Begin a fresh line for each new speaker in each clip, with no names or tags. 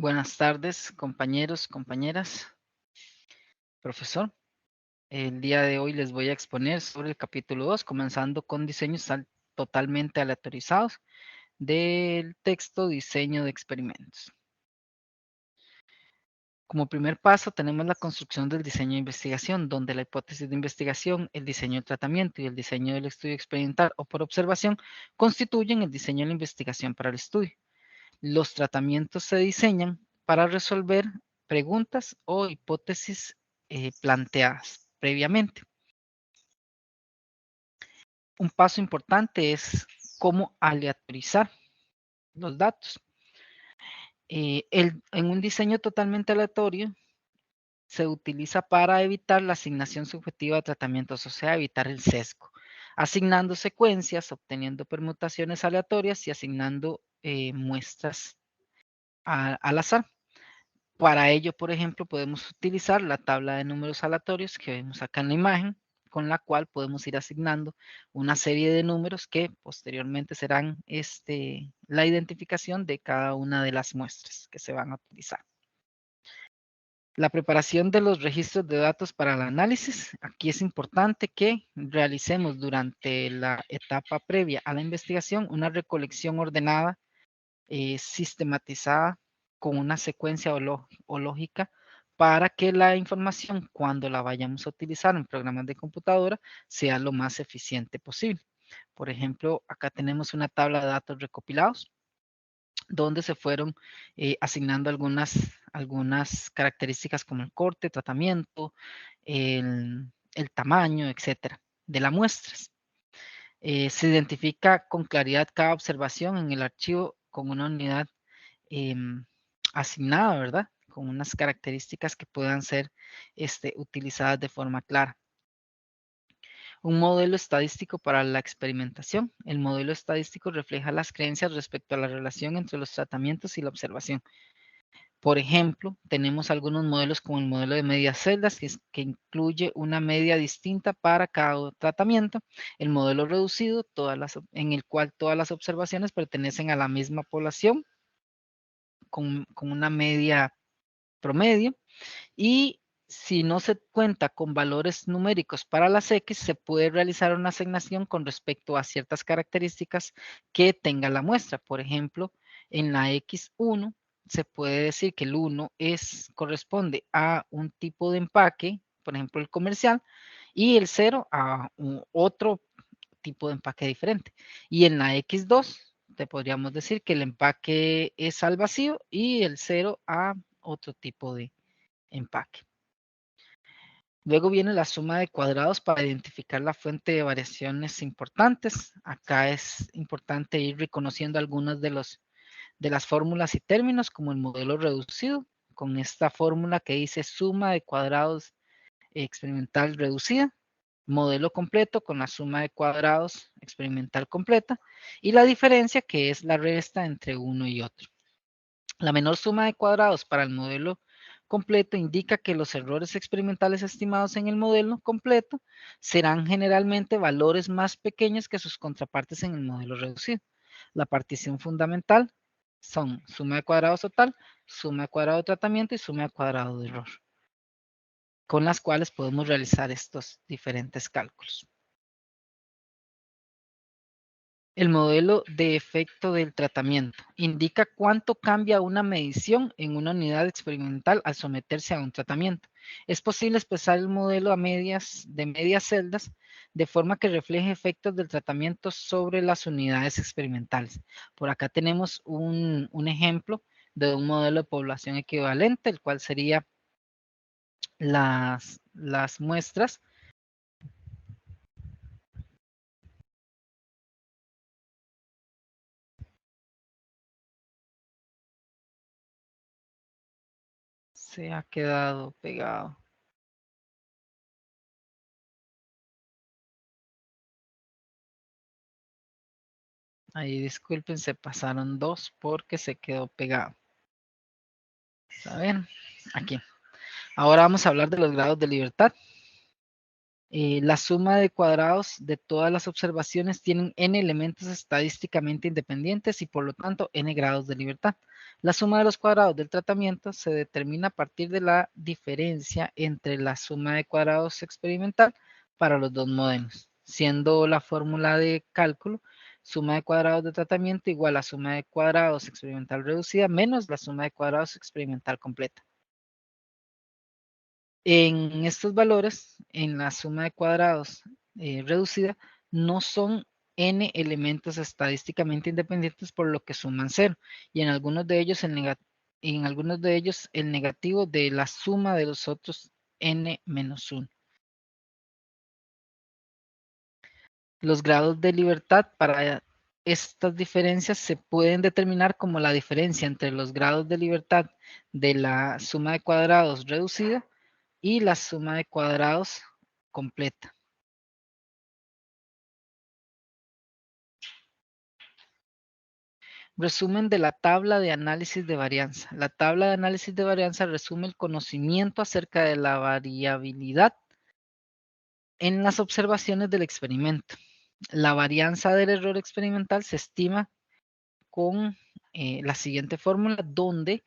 Buenas tardes, compañeros, compañeras, profesor. El día de hoy les voy a exponer sobre el capítulo 2, comenzando con diseños totalmente aleatorizados del texto Diseño de experimentos. Como primer paso tenemos la construcción del diseño de investigación, donde la hipótesis de investigación, el diseño del tratamiento y el diseño del estudio experimental o por observación constituyen el diseño de la investigación para el estudio. Los tratamientos se diseñan para resolver preguntas o hipótesis planteadas previamente. Un paso importante es cómo aleatorizar los datos. En un diseño totalmente aleatorio se utiliza para evitar la asignación subjetiva de tratamientos, o sea, evitar el sesgo, asignando secuencias, obteniendo permutaciones aleatorias y asignando muestras al azar. Para ello, por ejemplo, podemos utilizar la tabla de números aleatorios que vemos acá en la imagen, con la cual podemos ir asignando una serie de números que posteriormente serán la identificación de cada una de las muestras que se van a utilizar. La preparación de los registros de datos para el análisis. Aquí es importante que realicemos durante la etapa previa a la investigación una recolección ordenada, sistematizada, con una secuencia o lógica para que la información, cuando la vayamos a utilizar en programas de computadora, sea lo más eficiente posible. Por ejemplo, acá tenemos una tabla de datos recopilados, donde se fueron asignando algunas características como el corte, tratamiento, el tamaño, etcétera, de las muestras. Se identifica con claridad cada observación en el archivo con una unidad asignada, ¿verdad? Con unas características que puedan ser utilizadas de forma clara. Un modelo estadístico para la experimentación. El modelo estadístico refleja las creencias respecto a la relación entre los tratamientos y la observación. Por ejemplo, tenemos algunos modelos como el modelo de medias celdas, que incluye una media distinta para cada tratamiento. El modelo reducido, en el cual todas las observaciones pertenecen a la misma población, con una media promedio. Y si no se cuenta con valores numéricos para las X, se puede realizar una asignación con respecto a ciertas características que tenga la muestra. Por ejemplo, en la X1 se puede decir que el 1 corresponde a un tipo de empaque, por ejemplo el comercial, y el 0 a otro tipo de empaque diferente. Y en la X2 te podríamos decir que el empaque es al vacío y el 0 a otro tipo de empaque. Luego viene la suma de cuadrados para identificar la fuente de variaciones importantes. Acá es importante ir reconociendo algunas de las fórmulas y términos, como el modelo reducido, con esta fórmula que dice suma de cuadrados experimental reducida, modelo completo con la suma de cuadrados experimental completa, y la diferencia, que es la resta entre uno y otro. La menor suma de cuadrados para el modelo completo indica que los errores experimentales estimados en el modelo completo serán generalmente valores más pequeños que sus contrapartes en el modelo reducido. La partición fundamental son suma de cuadrados total, suma de cuadrado de tratamiento y suma de cuadrado de error, con las cuales podemos realizar estos diferentes cálculos. El modelo de efecto del tratamiento indica cuánto cambia una medición en una unidad experimental al someterse a un tratamiento. Es posible expresar el modelo de medias celdas de forma que refleje efectos del tratamiento sobre las unidades experimentales. Por acá tenemos un ejemplo de un modelo de población equivalente, el cual sería las muestras. Se ha quedado pegado. Ahí disculpen, se pasaron dos porque se quedó pegado. A ver, aquí. Ahora vamos a hablar de los grados de libertad. La suma de cuadrados de todas las observaciones tienen n elementos estadísticamente independientes y por lo tanto n grados de libertad. La suma de los cuadrados del tratamiento se determina a partir de la diferencia entre la suma de cuadrados experimental para los dos modelos, siendo la fórmula de cálculo suma de cuadrados de tratamiento igual a suma de cuadrados experimental reducida menos la suma de cuadrados experimental completa. En estos valores, en la suma de cuadrados reducida, no son n elementos estadísticamente independientes, por lo que suman 0, y en algunos de ellos el negativo de la suma de los otros n menos 1. Los grados de libertad para estas diferencias se pueden determinar como la diferencia entre los grados de libertad de la suma de cuadrados reducida y la suma de cuadrados completa. Resumen de la tabla de análisis de varianza. La tabla de análisis de varianza resume el conocimiento acerca de la variabilidad en las observaciones del experimento. La varianza del error experimental se estima con la siguiente fórmula, donde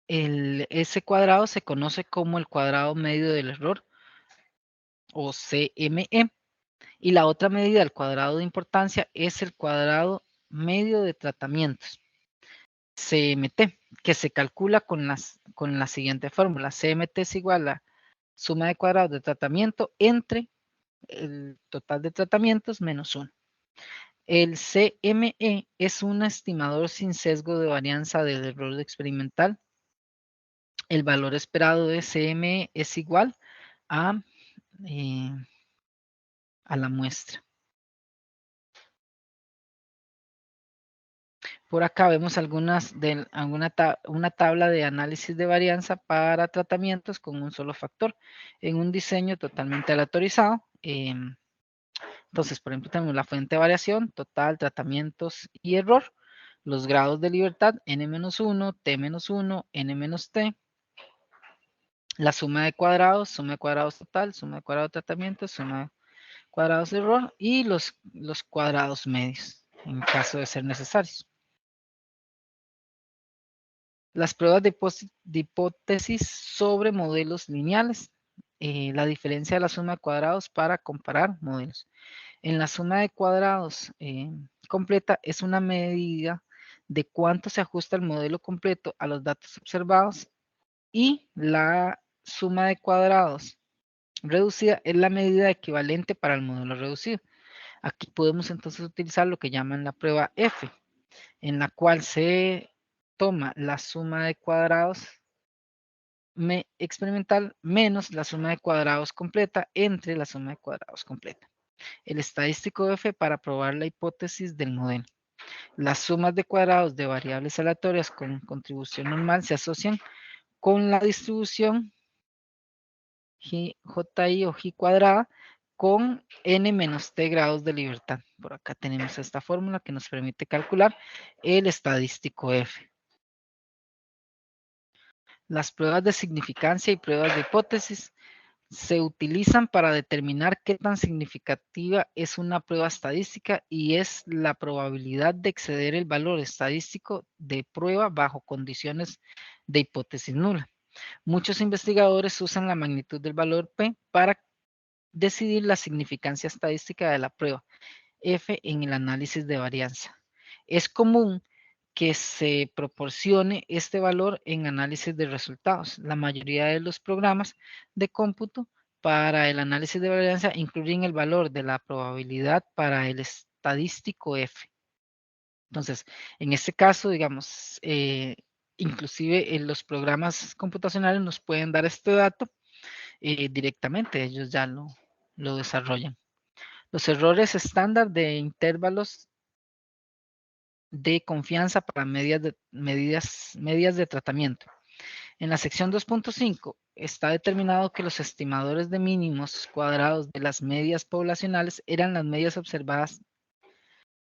S cuadrado se conoce como el cuadrado medio del error, o CME, y la otra medida, el cuadrado de importancia, es el cuadrado medio de tratamientos, CMT, que se calcula con la siguiente fórmula. CMT es igual a suma de cuadrados de tratamiento entre el total de tratamientos menos 1. El CME es un estimador sin sesgo de varianza del error experimental. El valor esperado de CME es igual a la muestra. Por acá vemos una tabla de análisis de varianza para tratamientos con un solo factor en un diseño totalmente aleatorizado. Entonces, por ejemplo, tenemos la fuente de variación, total, tratamientos y error, los grados de libertad, n-1, t-1, n-t, la suma de cuadrados total, suma de cuadrados de tratamiento, suma de cuadrados de error y los cuadrados medios, en caso de ser necesarios. Las pruebas de hipótesis sobre modelos lineales. La diferencia de la suma de cuadrados para comparar modelos. En la suma de cuadrados completa es una medida de cuánto se ajusta el modelo completo a los datos observados, y la suma de cuadrados reducida es la medida equivalente para el modelo reducido. Aquí podemos entonces utilizar lo que llaman la prueba F, en la cual se toma la suma de cuadrados experimental menos la suma de cuadrados completa entre la suma de cuadrados completa. El estadístico F para probar la hipótesis del modelo. Las sumas de cuadrados de variables aleatorias con contribución normal se asocian con la distribución JI o J cuadrada con n menos t grados de libertad. Por acá tenemos esta fórmula que nos permite calcular el estadístico F. Las pruebas de significancia y pruebas de hipótesis se utilizan para determinar qué tan significativa es una prueba estadística y es la probabilidad de exceder el valor estadístico de prueba bajo condiciones de hipótesis nula. Muchos investigadores usan la magnitud del valor P para decidir la significancia estadística de la prueba F en el análisis de varianza. Es común que se proporcione este valor en análisis de resultados. La mayoría de los programas de cómputo para el análisis de varianza incluyen el valor de la probabilidad para el estadístico F. Entonces, en este caso, digamos, inclusive en los programas computacionales nos pueden dar este dato directamente, ellos ya lo desarrollan. Los errores estándar de intervalos de confianza para medidas de tratamiento. En la sección 2.5 está determinado que los estimadores de mínimos cuadrados de las medias poblacionales eran las medias observadas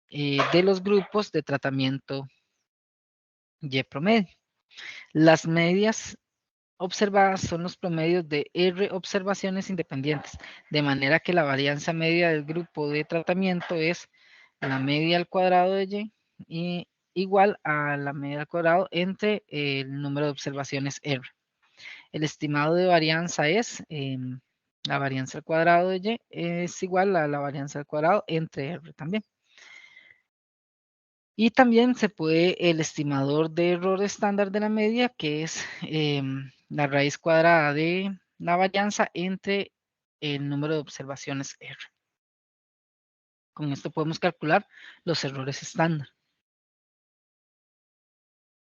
de los grupos de tratamiento Y promedio. Las medias observadas son los promedios de R observaciones independientes, de manera que la varianza media del grupo de tratamiento es la media al cuadrado de Y, igual a la media al cuadrado entre el número de observaciones R. El estimado de varianza es la varianza al cuadrado de Y es igual a la varianza al cuadrado entre R también. Y también se puede el estimador de error estándar de la media, que es la raíz cuadrada de la varianza entre el número de observaciones R. Con esto podemos calcular los errores estándar.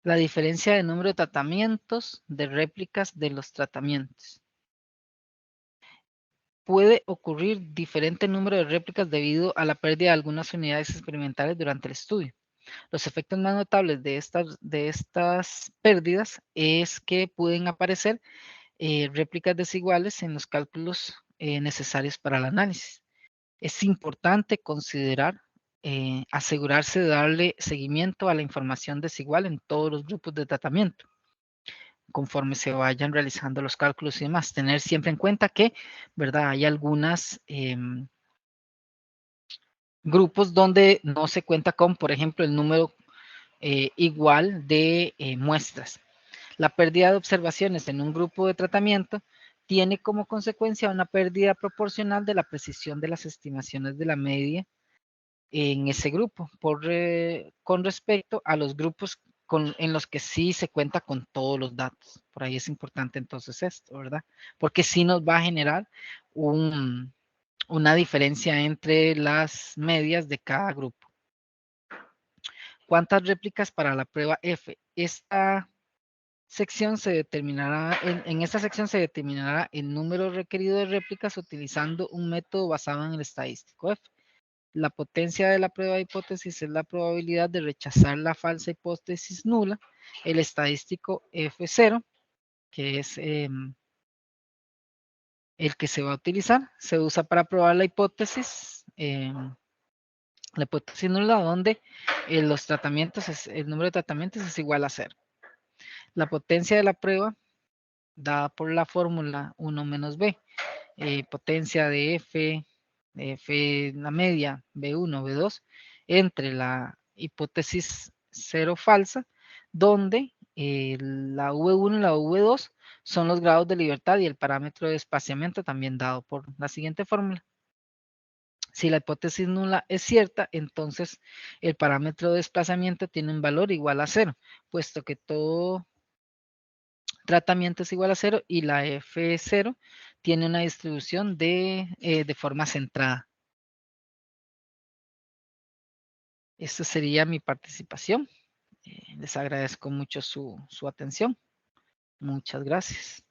La diferencia de número de tratamientos de réplicas de los tratamientos. Puede ocurrir diferente número de réplicas debido a la pérdida de algunas unidades experimentales durante el estudio. Los efectos más notables de estas pérdidas es que pueden aparecer réplicas desiguales en los cálculos necesarios para el análisis. Es importante considerar asegurarse de darle seguimiento a la información desigual en todos los grupos de tratamiento, conforme se vayan realizando los cálculos y demás. Tener siempre en cuenta que, ¿verdad? Hay algunos grupos donde no se cuenta con, por ejemplo, el número igual de muestras. La pérdida de observaciones en un grupo de tratamiento tiene como consecuencia una pérdida proporcional de la precisión de las estimaciones de la media en ese grupo, con respecto a los grupos en los que sí se cuenta con todos los datos. Por ahí es importante entonces esto, ¿verdad? Porque sí nos va a generar una diferencia entre las medias de cada grupo. ¿Cuántas réplicas para la prueba F? Esta sección se determinará, en esta sección se determinará el número requerido de réplicas utilizando un método basado en el estadístico F. La potencia de la prueba de hipótesis es la probabilidad de rechazar la falsa hipótesis nula. El estadístico F0, que es el que se va a utilizar, se usa para probar la hipótesis nula, donde los tratamientos, el número de tratamientos es igual a 0. La potencia de la prueba, dada por la fórmula 1 menos B, potencia de F la media, B1, B2, entre la hipótesis 0 falsa, donde la V1 y la V2 son los grados de libertad y el parámetro de espaciamiento también dado por la siguiente fórmula. Si la hipótesis nula es cierta, entonces el parámetro de desplazamiento tiene un valor igual a 0, puesto que todo tratamiento es igual a 0 y la F0 tiene una distribución de forma centrada. Esta sería mi participación. Les agradezco mucho su atención. Muchas gracias.